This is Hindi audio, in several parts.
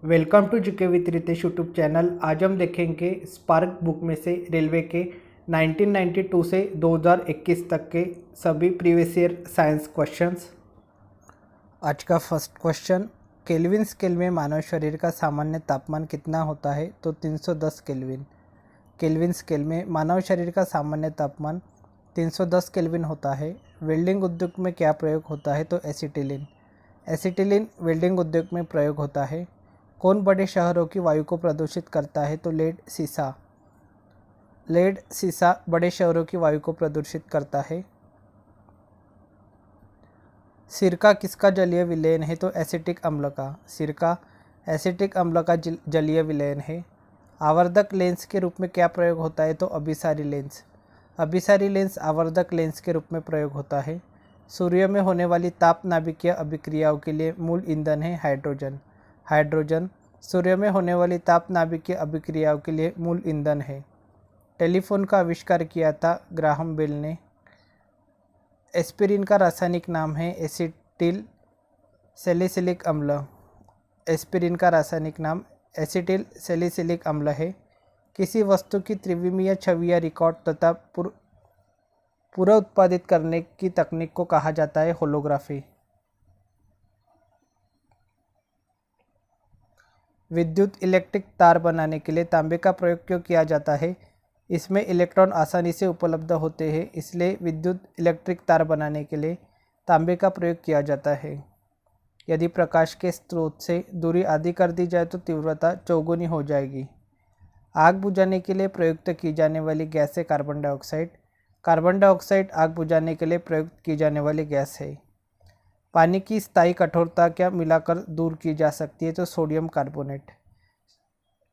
Welcome to GK with Ritesh YouTube channel. आज हम देखेंगे स्पार्क बुक में से रेलवे के 1992 से 2021 तक के सभी प्रीवियस ईयर साइंस क्वेश्चंस। आज का फर्स्ट क्वेश्चन, केल्विन स्केल में मानव शरीर का सामान्य तापमान कितना होता है? तो 310 केल्विन। केल्विन स्केल में मानव शरीर का सामान्य तापमान 310 केल्विन होता है। वेल्डिंग उद्योग में क्या प्रयोग होता है? तो एसिटिलीन। एसिटिलीन वेल्डिंग उद्योग में प्रयोग होता है। कौन बड़े शहरों की वायु को प्रदूषित करता है? तो लेड सीसा। लेड सीसा बड़े शहरों की वायु को प्रदूषित करता है। सिरका किसका जलीय विलयन है? तो एसिटिक अम्ल का। सिरका एसिटिक अम्ल का जलीय विलयन है। आवर्धक लेंस के रूप में क्या प्रयोग होता है? तो अभिसारी लेंस। अभिसारी लेंस आवर्धक लेंस के रूप में प्रयोग होता है। सूर्य में होने वाली ताप नाभिकीय अभिक्रियाओं के लिए मूल ईंधन है हाइड्रोजन। हाइड्रोजन सूर्य में होने वाली ताप नाभिकीय अभिक्रियाओं के लिए मूल ईंधन है। टेलीफोन का आविष्कार किया था ग्राहम बेल ने। एस्पिरिन का रासायनिक नाम है एसिटिल सैलिसिलिक अम्ल। एस्पिरिन का रासायनिक नाम एसिटिल सैलिसिलिक अम्ल है। किसी वस्तु की त्रिविमीय छवि या रिकॉर्ड तथा पूरा उत्पादित करने की तकनीक को कहा जाता है होलोग्राफी। विद्युत इलेक्ट्रिक तार बनाने के लिए तांबे का प्रयोग क्यों किया जाता है? इसमें इलेक्ट्रॉन आसानी से उपलब्ध होते हैं, इसलिए विद्युत इलेक्ट्रिक तार बनाने के लिए तांबे का प्रयोग किया जाता है। यदि प्रकाश के स्रोत से दूरी आधी कर दी जाए तो तीव्रता चौगुनी हो जाएगी। आग बुझाने के लिए प्रयुक्त की जाने वाली गैस है कार्बन डाइऑक्साइड। कार्बन डाइऑक्साइड आग बुझाने के लिए प्रयुक्त की जाने वाली गैस है। पानी की स्थायी कठोरता क्या मिलाकर दूर की जा सकती है? तो सोडियम कार्बोनेट।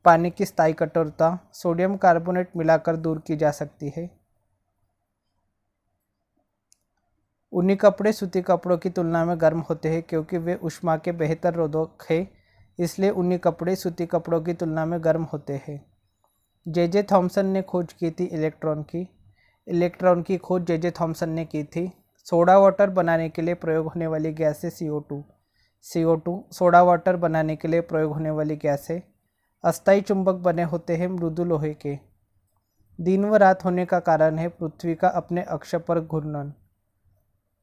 पानी की स्थायी कठोरता सोडियम कार्बोनेट मिलाकर दूर की जा सकती है। ऊनी कपड़े सूती कपड़ों की तुलना में गर्म होते हैं क्योंकि वे ऊष्मा के बेहतर रोधक हैं, इसलिए ऊनी कपड़े सूती कपड़ों की तुलना में गर्म होते हैं। जे थॉमसन ने खोज की थी इलेक्ट्रॉन की। इलेक्ट्रॉन की खोज जे थॉमसन ने की थी। सोडा वाटर बनाने के लिए प्रयोग होने वाली गैस है CO2। CO2 सोडा वाटर बनाने के लिए प्रयोग होने वाली गैस है। अस्थायी चुंबक बने होते हैं मृदु लोहे के। दिन व रात होने का कारण है पृथ्वी का अपने अक्ष पर घूर्णन।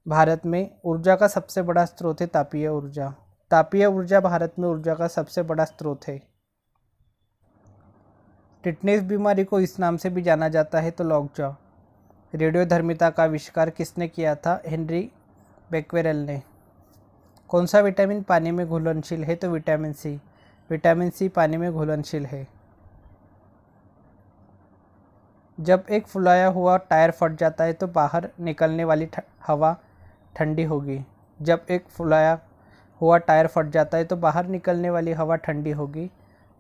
भारत में ऊर्जा का सबसे बड़ा स्रोत है तापीय ऊर्जा। तापीय ऊर्जा भारत में ऊर्जा का सबसे बड़ा स्रोत है। टिटनेस बीमारी को इस नाम से भी जाना जाता है तो लॉकजॉ। रेडियोधर्मिता का आविष्कार किसने किया था? हेनरी बेक्वेरेल ने। कौन सा विटामिन पानी में घुलनशील है? तो विटामिन सी। विटामिन सी पानी में घुलनशील है। जब एक फुलाया हुआ टायर फट जाता है तो बाहर निकलने वाली हवा ठंडी होगी। जब एक फुलाया हुआ टायर फट जाता है तो बाहर निकलने वाली हवा ठंडी होगी।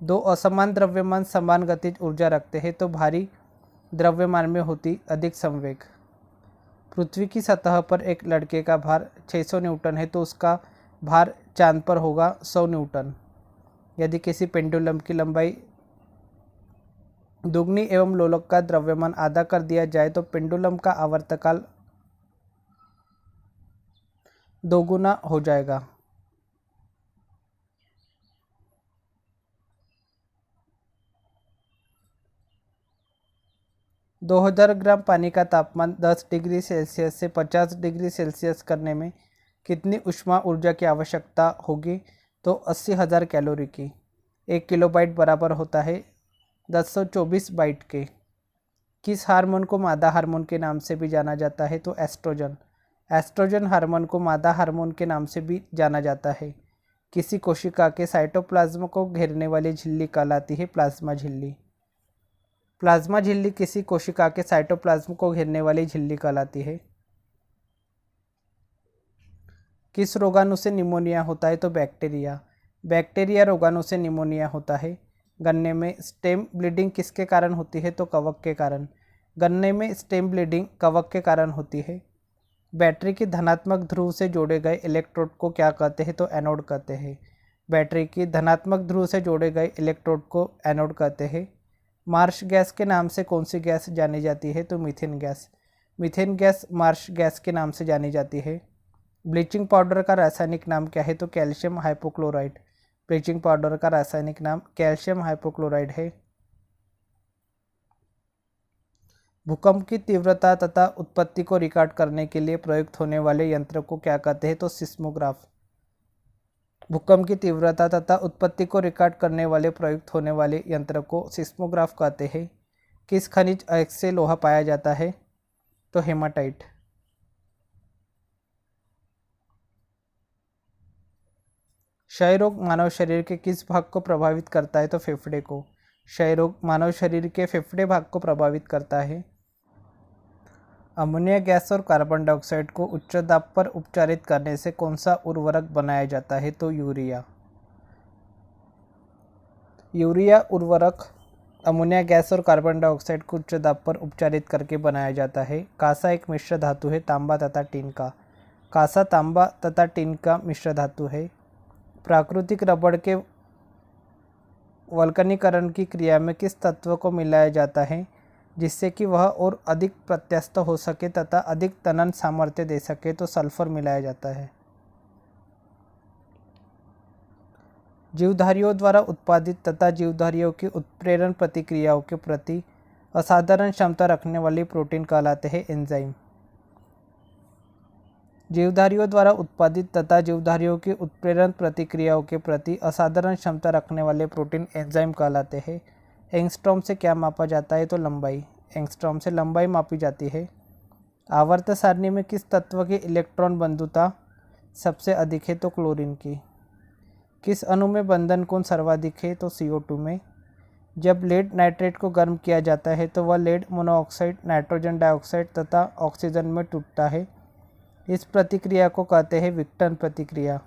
दो असमान द्रव्यमान समान गतिज ऊर्जा रखते हैं तो भारी द्रव्यमान में होती अधिक संवेग। पृथ्वी की सतह पर एक लड़के का भार 600 न्यूटन है तो उसका भार चांद पर होगा 100 न्यूटन। यदि किसी पेंडुलम की लंबाई दुगनी एवं लोलक का द्रव्यमान आधा कर दिया जाए तो पेंडुलम का आवर्तकाल दोगुना हो जाएगा। दो 2000 ग्राम पानी का तापमान 10 डिग्री सेल्सियस से 50 डिग्री सेल्सियस करने में कितनी ऊष्मा ऊर्जा की आवश्यकता होगी? तो 80,000 कैलोरी की। 1 किलोबाइट बराबर होता है 1024 बाइट के। किस हार्मोन को मादा हार्मोन के नाम से भी जाना जाता है? तो एस्ट्रोजन। एस्ट्रोजन हार्मोन को मादा हार्मोन के नाम से भी जाना जाता है। किसी कोशिका के साइटोप्लाज्म को घेरने वाली झिल्ली कहलाती है प्लाज्मा झिल्ली। प्लाज्मा झिल्ली किसी कोशिका के साइटोप्लाज्म को घेरने वाली झिल्ली कहलाती है। किस रोगाणु से निमोनिया होता है? तो बैक्टीरिया। बैक्टीरिया रोगाणु से निमोनिया होता है। गन्ने में स्टेम ब्लीडिंग किसके कारण होती है? तो कवक के कारण। गन्ने में स्टेम ब्लीडिंग कवक के कारण होती है। बैटरी की धनात्मक ध्रुव से जोड़े गए इलेक्ट्रोड को क्या कहते हैं? तो एनोड कहते हैं। बैटरी की धनात्मक ध्रुव से जोड़े गए इलेक्ट्रोड को एनोड कहते हैं। मार्श गैस के नाम से कौन सी गैस जानी जाती है? तो methane gas. Methane gas Marsh gas के नाम से जानी जाती है। ब्लीचिंग पाउडर का रासायनिक नाम क्या है? तो कैल्शियम हाइपोक्लोराइट। ब्लीचिंग पाउडर का रासायनिक नाम कैल्शियम हाइपोक्लोराइड है। भूकंप की तीव्रता तथा उत्पत्ति को रिकॉर्ड करने के लिए प्रयुक्त होने वाले यंत्र को क्या कहते हैं? तो सिस्मोग्राफ। भूकंप की तीव्रता तथा उत्पत्ति को रिकॉर्ड करने वाले प्रयुक्त होने वाले यंत्र को सिस्मोग्राफ कहते हैं। किस खनिज से लोहा पाया जाता है? तो हेमाटाइट। क्षय रोग मानव शरीर के किस भाग को प्रभावित करता है? तो फेफड़े को। क्षय रोग मानव शरीर के फेफड़े भाग को प्रभावित करता है। अमोनिया गैस और कार्बन डाइऑक्साइड को उच्च दाब पर उपचारित करने से कौन सा उर्वरक बनाया जाता है? तो यूरिया। यूरिया उर्वरक अमोनिया गैस और कार्बन डाइऑक्साइड को उच्च दाब पर उपचारित करके बनाया जाता है। कांसा एक मिश्र धातु है तांबा तथा टीन का। कांसा तांबा तथा टीन का मिश्र धातु है। प्राकृतिक रबड़ के वल्कनीकरण की क्रिया में किस तत्व को मिलाया जाता है जिससे कि वह और अधिक प्रत्यास्थ हो सके तथा अधिक तनन सामर्थ्य दे सके? तो सल्फर मिलाया जाता है। जीवधारियों द्वारा उत्पादित तथा जीवधारियों की उत्प्रेरण प्रतिक्रियाओं के प्रति असाधारण क्षमता रखने वाली प्रोटीन कहलाते हैं एंजाइम। जीवधारियों द्वारा उत्पादित तथा जीवधारियों की उत्प्रेरण प्रतिक्रियाओं के प्रति असाधारण क्षमता रखने वाले प्रोटीन एंजाइम कहलाते हैं। एंगस्ट्रॉम से क्या मापा जाता है? तो लंबाई। एंगस्ट्रॉम से लंबाई मापी जाती है। आवर्त सारणी में किस तत्व की इलेक्ट्रॉन बंधुता सबसे अधिक है? तो क्लोरीन की। किस अणु में बंधन कोण सर्वाधिक है? तो CO2 में। जब लेड नाइट्रेट को गर्म किया जाता है तो वह लेड मोनोऑक्साइड, नाइट्रोजन डाइऑक्साइड तथा ऑक्सीजन में टूटता है। इस प्रतिक्रिया को कहते हैं विघटन प्रतिक्रिया।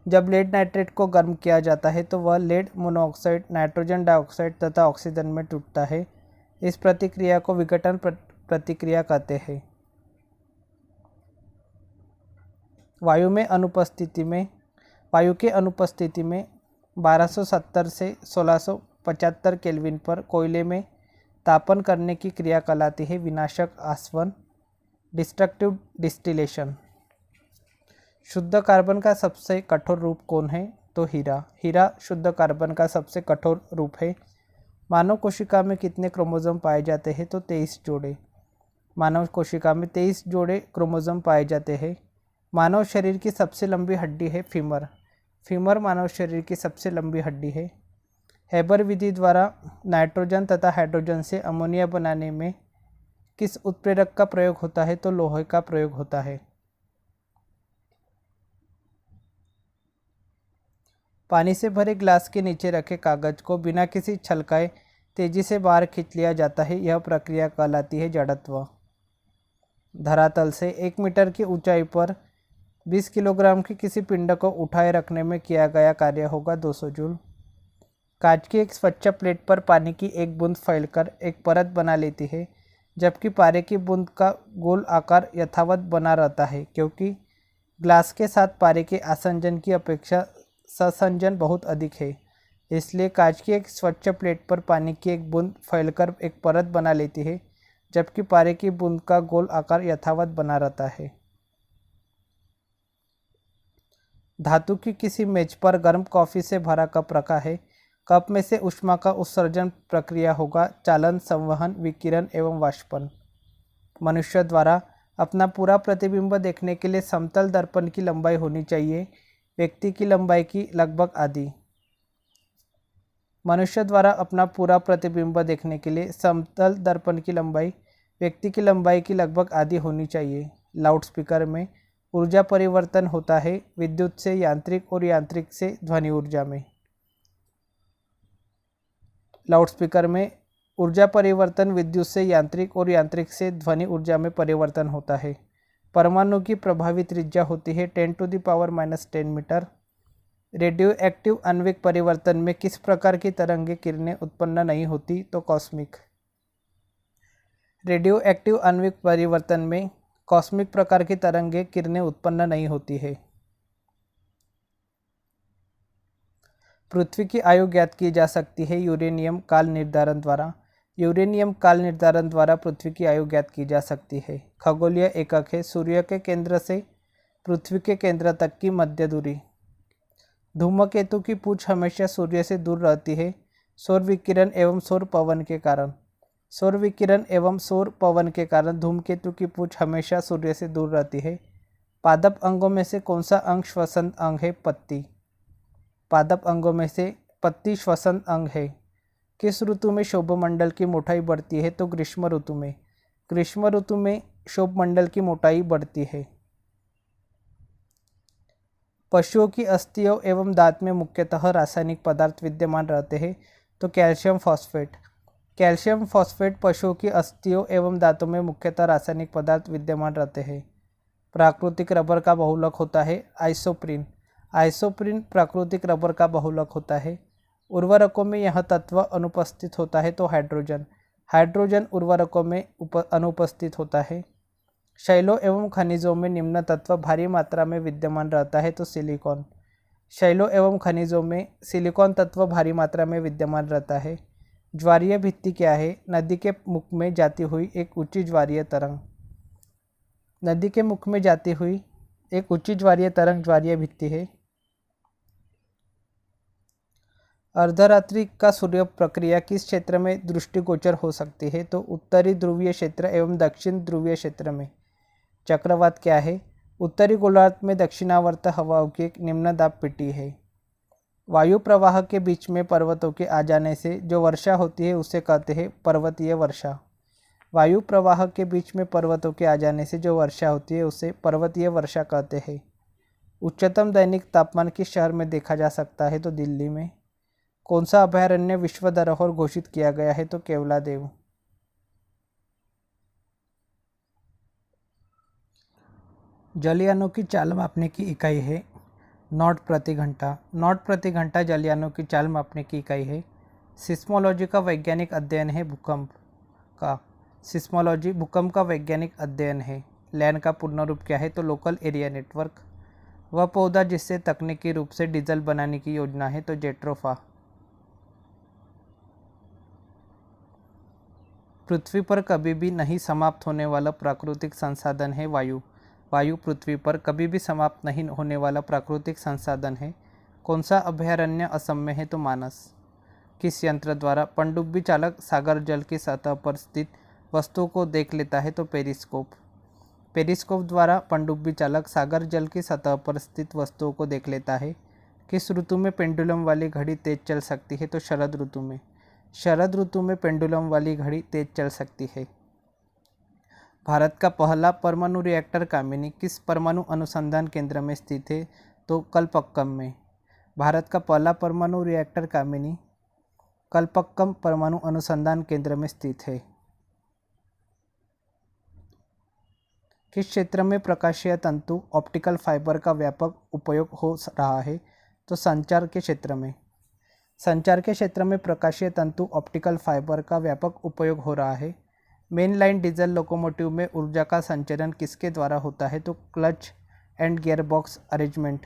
जब लेड नाइट्रेट को गर्म किया जाता है तो वह लेड मोनोऑक्साइड, नाइट्रोजन डाइऑक्साइड तथा ऑक्सीजन में टूटता है। इस प्रतिक्रिया को विघटन प्रतिक्रिया कहते हैं। वायु के अनुपस्थिति में 1270 से 1675 केल्विन पर कोयले में तापन करने की क्रिया कहलाती है विनाशक आसवन, डिस्ट्रक्टिव डिस्टिलेशन। शुद्ध कार्बन का सबसे कठोर रूप कौन है? तो हीरा। हीरा शुद्ध कार्बन का सबसे कठोर रूप है। मानव कोशिका में कितने क्रोमोसोम पाए जाते हैं? तो 23 जोड़े। मानव कोशिका में 23 जोड़े क्रोमोसोम पाए जाते हैं। मानव शरीर की सबसे लंबी हड्डी है फीमर। फीमर मानव शरीर की सबसे लंबी हड्डी है। हेबर विधि द्वारा नाइट्रोजन तथा हाइड्रोजन से अमोनिया बनाने में किस उत्प्रेरक का प्रयोग होता है? तो लोहे का प्रयोग होता है। पानी से भरे ग्लास के नीचे रखे कागज को बिना किसी छलकाए तेजी से बाहर खींच लिया जाता है। यह प्रक्रिया कहलाती है जड़त्व। धरातल से 1 मीटर की ऊंचाई पर 20 किलोग्राम की किसी पिंड को उठाए रखने में किया गया कार्य होगा 200 जूल। कांच की एक स्वच्छ प्लेट पर पानी की एक बूंद फैलकर एक परत बना लेती है, जबकि पारे की बूंद का गोल आकार यथावत बना रहता है, क्योंकि ग्लास के साथ पारे के आसंजन की अपेक्षा संसंजन बहुत अधिक है। इसलिए कांच की एक स्वच्छ प्लेट पर पानी की एक बूंद फैलकर एक परत बना लेती है, जबकि पारे की बूंद का गोल आकार यथावत बना रहता है। धातु की किसी मेज पर गर्म कॉफी से भरा कप रखा है। कप में से ऊष्मा का उत्सर्जन प्रक्रिया होगा चालन, संवहन, विकिरण एवं वाष्पन। मनुष्य द्वारा अपना पूरा प्रतिबिंब देखने के लिए समतल दर्पण की लंबाई होनी चाहिए व्यक्ति की लंबाई की लगभग आधी। मनुष्य द्वारा अपना पूरा प्रतिबिंब देखने के लिए समतल दर्पण की लंबाई व्यक्ति की लंबाई की लगभग आधी होनी चाहिए। लाउडस्पीकर में ऊर्जा परिवर्तन होता है विद्युत से यांत्रिक और यांत्रिक से ध्वनि ऊर्जा में। लाउडस्पीकर में ऊर्जा परिवर्तन विद्युत से यांत्रिक और यांत्रिक से ध्वनि ऊर्जा में परिवर्तन होता है। परमाणु की प्रभावी त्रिज्या होती है 10⁻⁻10 मीटर। रेडियो एक्टिव आणविक परिवर्तन में किस प्रकार की तरंगे किरणें उत्पन्न नहीं होती? तो कॉस्मिक। रेडियो एक्टिव आणविक परिवर्तन में कॉस्मिक प्रकार की तरंगे किरणें उत्पन्न नहीं होती है। पृथ्वी की आयु ज्ञात की जा सकती है यूरेनियम काल निर्धारण द्वारा। यूरेनियम काल निर्धारण द्वारा पृथ्वी की आयु ज्ञात की जा सकती है। खगोलीय एकक है सूर्य के केंद्र से पृथ्वी के केंद्र तक की मध्य दूरी। धूमकेतु की पूंछ हमेशा सूर्य से दूर रहती है सौर विकिरण एवं सौर पवन के कारण। सौर विकिरण एवं सौर पवन के कारण धूमकेतु की पूंछ हमेशा सूर्य से दूर रहती है। पादप अंगों में से कौन सा अंग श्वसन अंग है? पत्ती। पादप अंगों में से पत्ती श्वसन अंग है। किस ऋतु में शोभमंडल की मोटाई बढ़ती है? तो ग्रीष्म ऋतु में। ग्रीष्म ऋतु में शोभमंडल की मोटाई बढ़ती है। पशुओं की अस्थियों एवं दांत में मुख्यतः रासायनिक पदार्थ विद्यमान रहते हैं। तो कैल्शियम फॉस्फेट। कैल्शियम फॉस्फेट पशुओं की अस्थियों एवं दांतों में मुख्यतः रासायनिक पदार्थ विद्यमान रहते हैं। प्राकृतिक रबर का बहुलक होता है आइसोप्रीन। आइसोप्रीन प्राकृतिक रबर का बहुलक होता है। उर्वरकों में यह तत्व अनुपस्थित होता है तो हाइड्रोजन। हाइड्रोजन उर्वरकों में अनुपस्थित होता है। शैलों एवं खनिजों में निम्न तत्व भारी मात्रा में विद्यमान रहता है तो सिलिकॉन। शैलों एवं खनिजों में सिलिकॉन तत्व भारी मात्रा में विद्यमान रहता है। ज्वारीय भित्ति क्या है? नदी के मुख में जाती हुई एक ऊंची ज्वारीय तरंग। नदी के मुख में जाती हुई एक ऊंची ज्वारीय तरंग ज्वारीय भित्ति है। अर्धरात्रि का सूर्य प्रक्रिया किस क्षेत्र में दृष्टिगोचर हो सकती है? तो उत्तरी ध्रुवीय क्षेत्र एवं दक्षिण ध्रुवीय क्षेत्र में। चक्रवात क्या है? उत्तरी गोलार्ध में दक्षिणावर्त हवाओं की एक निम्न दाब पेटी है। वायु प्रवाह के बीच में पर्वतों के आ जाने से जो वर्षा होती है उसे कहते हैं पर्वतीय वर्षा। वायु प्रवाह के बीच में पर्वतों के आ जाने से जो वर्षा होती है उसे पर्वतीय वर्षा कहते हैं। उच्चतम दैनिक तापमान किस शहर में देखा जा सकता है? तो दिल्ली में। कौन सा अभयारण्य विश्व धरोहर घोषित किया गया है? तो केवलादेव। जलयानों की चाल मापने की इकाई है नॉट प्रति घंटा। नॉट प्रति घंटा जलयानों की चाल मापने की इकाई है। सिस्मोलॉजी का वैज्ञानिक अध्ययन है भूकंप का। सिस्मोलॉजी भूकंप का वैज्ञानिक अध्ययन है। लैन का पूर्ण रूप क्या है? तो लोकल एरिया नेटवर्क। वह पौधा जिससे तकनीकी रूप से डीजल बनाने की योजना है तो जेट्रोफा। पृथ्वी पर कभी भी नहीं समाप्त होने वाला प्राकृतिक संसाधन है वायु। वायु पृथ्वी पर कभी भी समाप्त नहीं होने वाला प्राकृतिक संसाधन है। कौन सा अभयारण्य असम में है? तो मानस। किस यंत्र द्वारा पनडुब्बी चालक सागर जल की सतह पर स्थित वस्तुओं को देख लेता है? तो पेरिस्कोप। पेरिस्कोप द्वारा पनडुब्बी चालक सागर जल की सतह पर स्थित वस्तुओं को देख लेता है। किस ऋतु में पेंडुलम वाली घड़ी तेज चल सकती है? तो शरद ऋतु में। शरद ऋतु में पेंडुलम वाली घड़ी तेज चल सकती है। भारत का पहला परमाणु रिएक्टर कामिनी किस परमाणु अनुसंधान केंद्र में स्थित है? तो कलपक्कम में। भारत का पहला परमाणु रिएक्टर कामिनी कलपक्कम परमाणु अनुसंधान केंद्र में स्थित है। किस क्षेत्र में प्रकाशीय तंतु ऑप्टिकल फाइबर का व्यापक उपयोग हो रहा है? तो संचार के क्षेत्र में। संचार के क्षेत्र में प्रकाशीय तंतु ऑप्टिकल फाइबर का व्यापक उपयोग हो रहा है। मेन लाइन डीजल लोकोमोटिव में ऊर्जा का संचरण किसके द्वारा होता है? तो clutch and gearbox arrangement.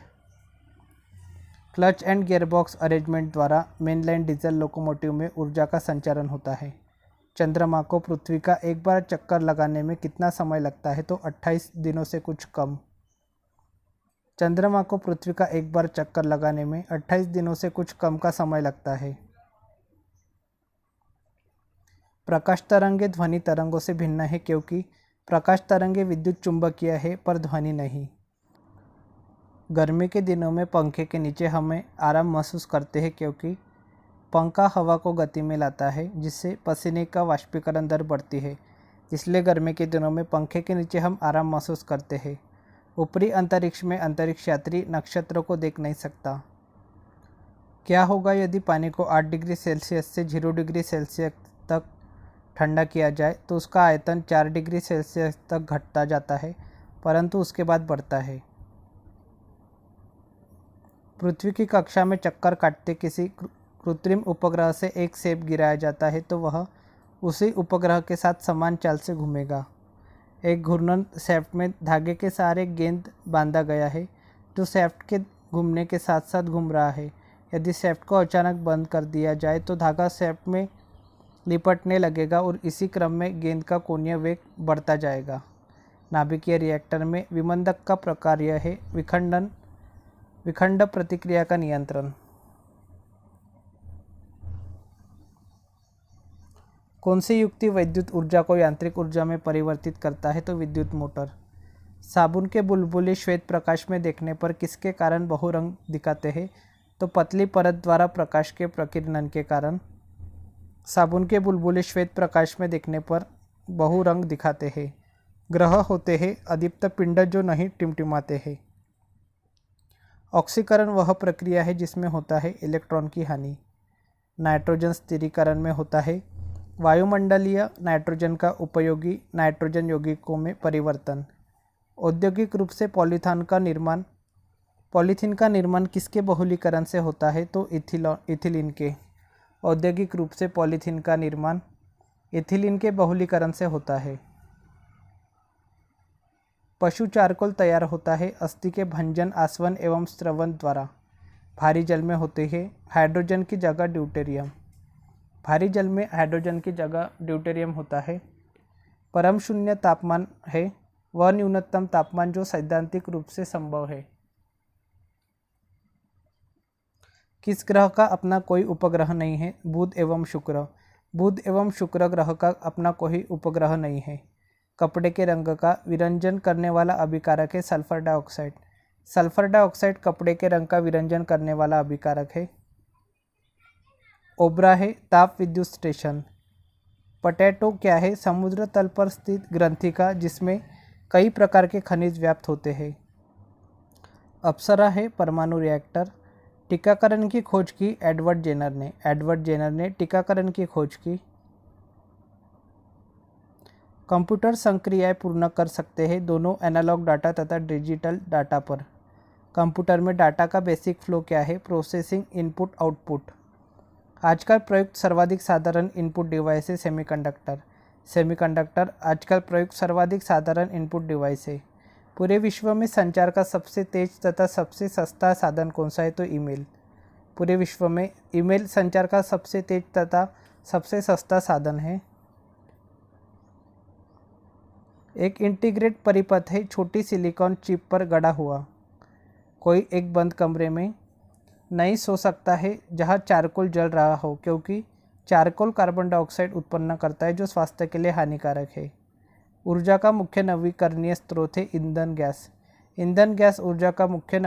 Clutch and gearbox arrangement द्वारा मेन लाइन डीजल लोकोमोटिव में ऊर्जा का संचरण होता है। चंद्रमा को पृथ्वी का एक बार चक्कर लगाने में कितना समय लगता है? तो 28 दिनों से कुछ कम। चंद्रमा को पृथ्वी का एक बार चक्कर लगाने में 28 दिनों से कुछ कम का समय लगता है। प्रकाश तरंगे ध्वनि तरंगों से भिन्न है क्योंकि प्रकाश तरंगे विद्युत चुंबकीय है पर ध्वनि नहीं। गर्मी के दिनों में पंखे के नीचे हमें आराम महसूस करते हैं क्योंकि पंखा हवा को गति में लाता है जिससे पसीने का वाष्पीकरण दर बढ़ती है। इसलिए गर्मी के दिनों में पंखे के नीचे हम आराम महसूस करते हैं। ऊपरी अंतरिक्ष में अंतरिक्ष यात्री नक्षत्रों को देख नहीं सकता। क्या होगा यदि पानी को 8 डिग्री सेल्सियस से 0 डिग्री सेल्सियस तक ठंडा किया जाए? तो उसका आयतन 4 डिग्री सेल्सियस तक घटता जाता है परंतु उसके बाद बढ़ता है। पृथ्वी की कक्षा में चक्कर काटते किसी कृत्रिम उपग्रह से एक सेब गिराया जाता है तो वह उसी उपग्रह के साथ समान चाल से घूमेगा। एक घूर्णन शैफ्ट में धागे के सहारे गेंद बांधा गया है जो शैफ्ट के घूमने के साथ साथ घूम रहा है। यदि शैफ्ट को अचानक बंद कर दिया जाए तो धागा शैफ्ट में लिपटने लगेगा और इसी क्रम में गेंद का कोणीय वेग बढ़ता जाएगा। नाभिकीय रिएक्टर में विमंदक का प्रकार यह है विखंडन विखंड प्रतिक्रिया का नियंत्रण। कौन सी युक्ति विद्युत ऊर्जा को यांत्रिक ऊर्जा में परिवर्तित करता है? तो विद्युत मोटर। साबुन के बुलबुले श्वेत प्रकाश में देखने पर किसके कारण बहुरंग दिखाते हैं? तो पतली परत द्वारा प्रकाश के प्रकीर्णन के कारण। साबुन के बुलबुले श्वेत प्रकाश में देखने पर बहुरंग दिखाते हैं। ग्रह होते हैं अदीप्त पिंड जो नहीं टिमटिमाते हैं। ऑक्सीकरण वह प्रक्रिया है जिसमें होता है इलेक्ट्रॉन की हानि। नाइट्रोजन स्थिरीकरण में होता है वायुमंडलीय नाइट्रोजन का उपयोगी नाइट्रोजन यौगिकों में परिवर्तन। औद्योगिक रूप से पॉलीथीन का निर्माण किसके बहुलीकरण से होता है? तो इथिलीन के। औद्योगिक रूप से पॉलीथीन का निर्माण इथिलीन के बहुलीकरण से होता है। पशु चारकोल तैयार होता है अस्थि के भंजन आसवन एवं स्रवण द्वारा। भारी जल में होते हैं हाइड्रोजन की जगह ड्यूटेरियम। भारी जल में हाइड्रोजन की जगह ड्यूटेरियम होता है। परम शून्य तापमान है वह न्यूनतम तापमान जो सैद्धांतिक रूप से संभव है। किस ग्रह का अपना कोई उपग्रह नहीं है? बुध एवं शुक्र। बुध एवं शुक्र ग्रह का अपना कोई उपग्रह नहीं है। कपड़े के रंग का विरंजन करने वाला अभिकारक है सल्फर डाइऑक्साइड। सल्फर डाइऑक्साइड कपड़े के रंग का विरंजन करने वाला अभिकारक है। ओब्रा है ताप विद्युत स्टेशन। पोटैटो क्या है? समुद्र तल पर स्थित ग्रंथिका जिसमें कई प्रकार के खनिज व्याप्त होते हैं। अप्सरा है परमाणु रिएक्टर। टीकाकरण की खोज की एडवर्ड जेनर ने टीकाकरण की खोज की। कंप्यूटर संक्रियाएं पूर्ण कर सकते हैं दोनों एनालॉग डाटा तथा डिजिटल डाटा पर। कंप्यूटर में डाटा का बेसिक फ्लो क्या है? Processing, input, output. आजकल प्रयुक्त सर्वाधिक साधारण इनपुट डिवाइस है सेमीकंडक्टर आजकल प्रयुक्त सर्वाधिक साधारण इनपुट डिवाइस है। पूरे विश्व में संचार का सबसे तेज तथा सबसे सस्ता साधन कौन सा है? तो ईमेल। पूरे विश्व में ईमेल संचार का सबसे तेज तथा सबसे सस्ता साधन है। एक इंटीग्रेट परिपथ है छोटी सिलिकॉन चिप पर गड़ा हुआ। कोई एक बंद कमरे में नहीं सो सकता है जहां चारकोल जल रहा हो क्योंकि चारकोल कार्बन डाइऑक्साइड उत्पन्न करता है जो स्वास्थ्य के लिए हानिकारक है। ऊर्जा का मुख्य नवीकरणीय स्रोत है ईंधन गैस। ईंधन गैस ऊर्जा का मुख्य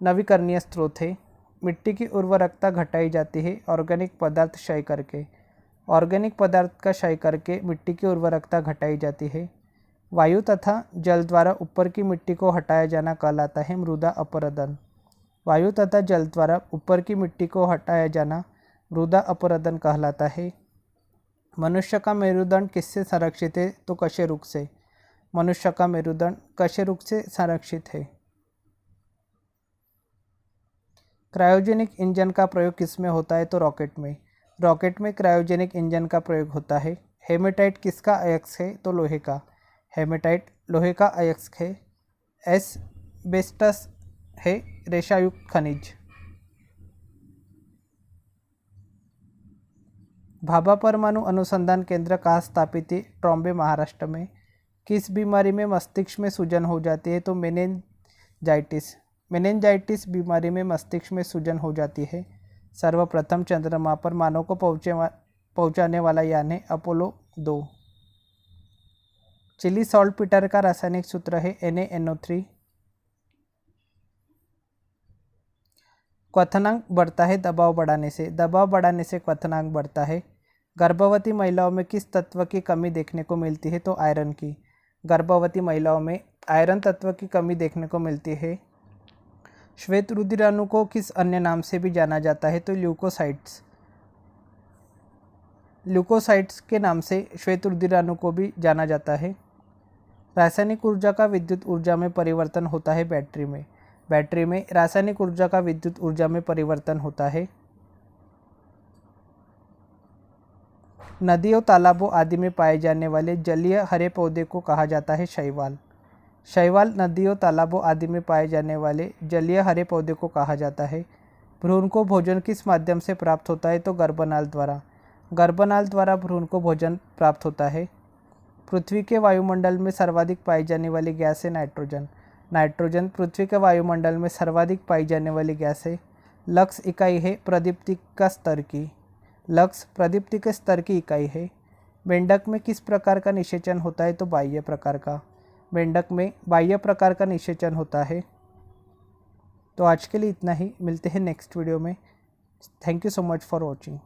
नवीकरणीय स्रोत है। मिट्टी की उर्वरकता घटाई जाती है ऑर्गेनिक पदार्थ क्षय करके। ऑर्गेनिक पदार्थ का क्षय करके मिट्टी की उर्वरकता घटाई जाती है। वायु तथा जल द्वारा ऊपर की मिट्टी को हटाया जाना कहलाता है मृदा अपरदन। वायु तथा जल द्वारा ऊपर की मिट्टी को हटाया जाना मृदा अपरदन कहलाता है। मनुष्य का मेरुदंड किससे संरक्षित है? तो कशेरुक से। मनुष्य का मेरुदंड कशेरुक से संरक्षित है। क्रायोजेनिक इंजन का प्रयोग किसमें होता है? तो रॉकेट में। रॉकेट में क्रायोजेनिक इंजन का प्रयोग होता है। हेमेटाइट किसका अयस्क है? तो लोहे का। हेमेटाइट लोहे का अयस्क है। एस्बेस्टस है रेशायुक्त खनिज। भाभा परमाणु अनुसंधान केंद्र कहाँ स्थापित है? ट्रॉम्बे महाराष्ट्र में। किस बीमारी में मस्तिष्क में सूजन हो जाती है? तो मेनिनजाइटिस। मेनिनजाइटिस बीमारी में मस्तिष्क में सूजन हो जाती है। सर्वप्रथम चंद्रमा पर मानव को पहुंचाने वाला यान है अपोलो 2। चिली सॉल्ट पीटर का रासायनिक सूत्र है NaNO3। क्वथनांक बढ़ता है दबाव बढ़ाने से। दबाव बढ़ाने से क्वथनांक बढ़ता है। गर्भवती महिलाओं में किस तत्व की कमी देखने को मिलती है? तो आयरन की। गर्भवती महिलाओं में आयरन तत्व की कमी देखने को मिलती है। श्वेत रुधिराणु को किस अन्य नाम से भी जाना जाता है? तो ल्यूकोसाइट्स। ल्यूकोसाइट्स के नाम से श्वेत रुधिराणु को भी जाना जाता है। रासायनिक ऊर्जा का विद्युत ऊर्जा में परिवर्तन होता है बैटरी में। बैटरी में रासायनिक ऊर्जा का विद्युत ऊर्जा में परिवर्तन होता है। नदियों, तालाबों आदि में पाए जाने वाले जलीय हरे पौधे को कहा जाता है शैवाल। शैवाल नदियों, तालाबों आदि में पाए जाने वाले जलीय हरे पौधे को कहा जाता है। भ्रूण को भोजन किस माध्यम से प्राप्त होता है? तो गर्भनाल द्वारा। गर्भनाल द्वारा भ्रूण को भोजन प्राप्त होता है। पृथ्वी के वायुमंडल में सर्वाधिक पाई जाने वाली गैस है नाइट्रोजन। नाइट्रोजन पृथ्वी के वायुमंडल में सर्वाधिक पाई जाने वाली गैस है। लक्स इकाई है प्रदीप्ति का स्तर की। लक्स प्रदीप्ति के स्तर की इकाई है। मेंढक में किस प्रकार का निषेचन होता है? तो बाह्य प्रकार का। मेंढक में बाह्य प्रकार का निषेचन होता है। तो आज के लिए इतना ही, मिलते हैं नेक्स्ट वीडियो में। Thank you so much for watching.